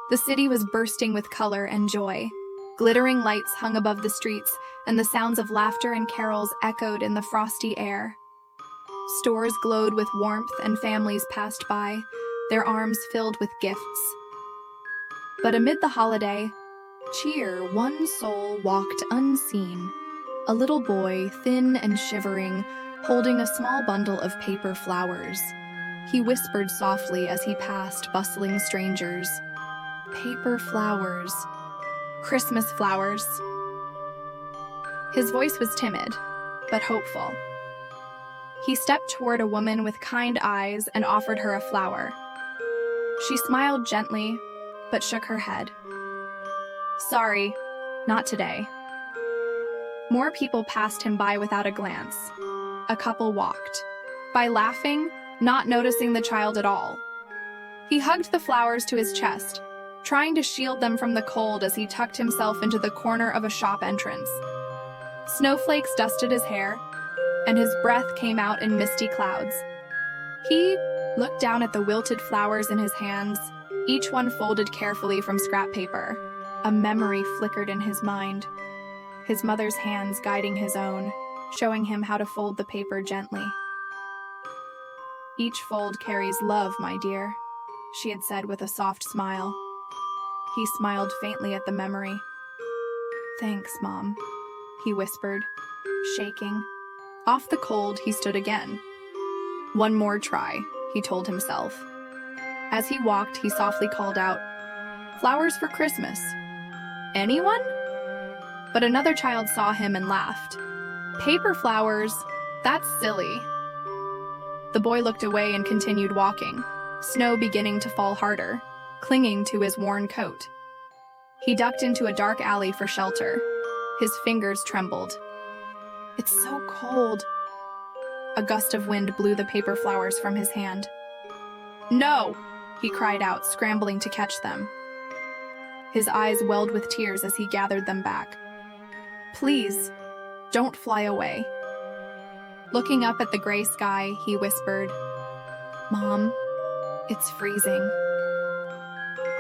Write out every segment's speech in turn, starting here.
The city was bursting with color and joy. Glittering lights hung above the streets, and the sounds of laughter and carols echoed in the frosty air. Stores glowed with warmth and families passed by, their arms filled with gifts. But amid the holiday cheer, one soul walked unseen. A little boy, thin and shivering, holding a small bundle of paper flowers. He whispered softly as he passed bustling strangers. Paper flowers. Christmas flowers. His voice was timid, but hopeful. He stepped toward a woman with kind eyes and offered her a flower. She smiled gently, but shook her head. Sorry, not today. More people passed him by without a glance. A couple walked by, laughing, not noticing the child at all. He hugged the flowers to his chest, trying to shield them from the cold as he tucked himself into the corner of a shop entrance. Snowflakes dusted his hair, and his breath came out in misty clouds. He looked down at the wilted flowers in his hands, each one folded carefully from scrap paper. A memory flickered in his mind, his mother's hands guiding his own, showing him how to fold the paper gently. Each fold carries love, my dear, she had said with a soft smile. He smiled faintly at the memory. Thanks, Mom, he whispered, shaking. Off the cold, he stood again. One more try, he told himself. As he walked, he softly called out, Flowers for Christmas. Anyone? But another child saw him and laughed. Paper flowers? That's silly. The boy looked away and continued walking, snow beginning to fall harder, clinging to his worn coat. He ducked into a dark alley for shelter. His fingers trembled. It's so cold. A gust of wind blew the paper flowers from his hand. No! He cried out, scrambling to catch them. His eyes welled with tears as he gathered them back. Please, don't fly away. Looking up at the gray sky, he whispered, Mom, it's freezing.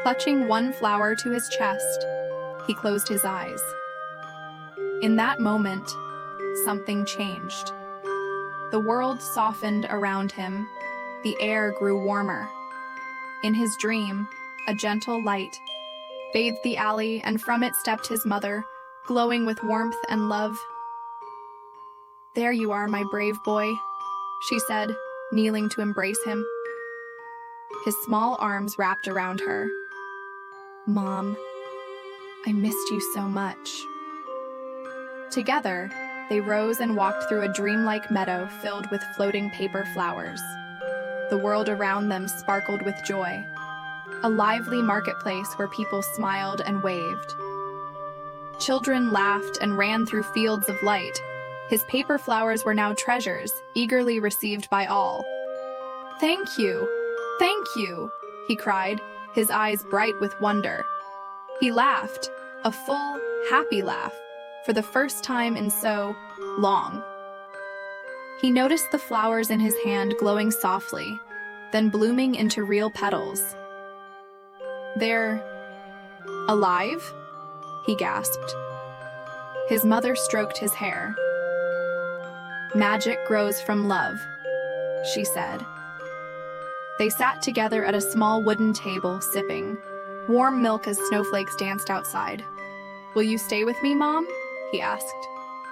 Clutching one flower to his chest, he closed his eyes. In that moment, something changed. The world softened around him. The air grew warmer. In his dream, a gentle light bathed the alley, and from it stepped his mother, glowing with warmth and love. There you are, my brave boy, she said, kneeling to embrace him. His small arms wrapped around her. Mom, I missed you so much. Together, they rose and walked through a dreamlike meadow filled with floating paper flowers. The world around them sparkled with joy, a lively marketplace where people smiled and waved. Children laughed and ran through fields of light. His paper flowers were now treasures, eagerly received by all. Thank you, he cried, his eyes bright with wonder. He laughed, a full, happy laugh, for the first time in so long. He noticed the flowers in his hand glowing softly, then blooming into real petals. They're alive? He gasped. His mother stroked his hair. Magic grows from love, she said. They sat together at a small wooden table, sipping warm milk as snowflakes danced outside. Will you stay with me, Mom? He asked.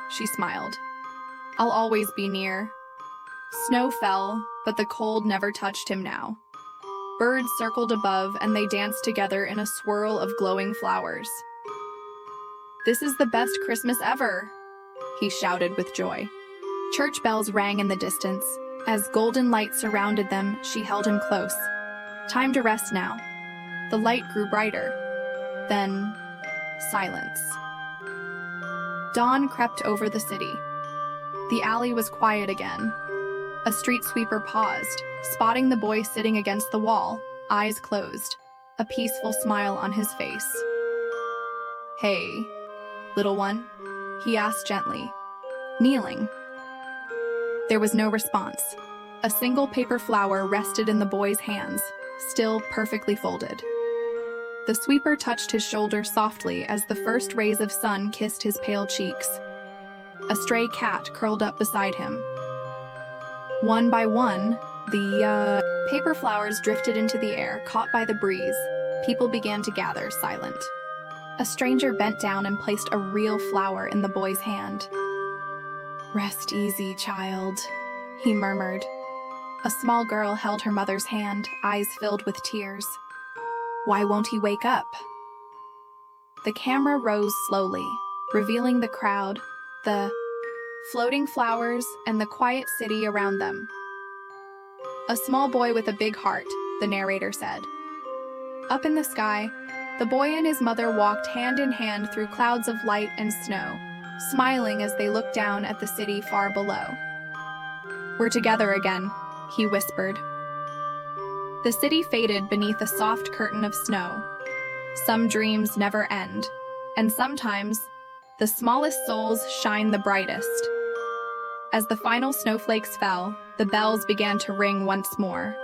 She smiled. I'll always be near. Snow fell, but the cold never touched him now. Birds circled above, and they danced together in a swirl of glowing flowers. This is the best Christmas ever, he shouted with joy. Church bells rang in the distance. As golden light surrounded them, she held him close. Time to rest now. The light grew brighter. Then, silence. Dawn crept over the city. The alley was quiet again. A street sweeper paused, spotting the boy sitting against the wall, eyes closed, a peaceful smile on his face. Hey, little one, he asked gently, kneeling. There was no response. A single paper flower rested in the boy's hands, still perfectly folded. The sweeper touched his shoulder softly as the first rays of sun kissed his pale cheeks. A stray cat curled up beside him. One by one, the paper flowers drifted into the air, caught by the breeze. People began to gather, silent. A stranger bent down and placed a real flower in the boy's hand. "Rest easy, child," he murmured. A small girl held her mother's hand, eyes filled with tears. "Why won't he wake up?" The camera rose slowly, revealing the crowd, the floating flowers, and the quiet city around them. "A small boy with a big heart," the narrator said. Up in the sky, the boy and his mother walked hand in hand through clouds of light and snow, smiling as they looked down at the city far below. "We're together again," he whispered. The city faded beneath a soft curtain of snow. Some dreams never end, and sometimes the smallest souls shine the brightest. As the final snowflakes fell, the bells began to ring once more.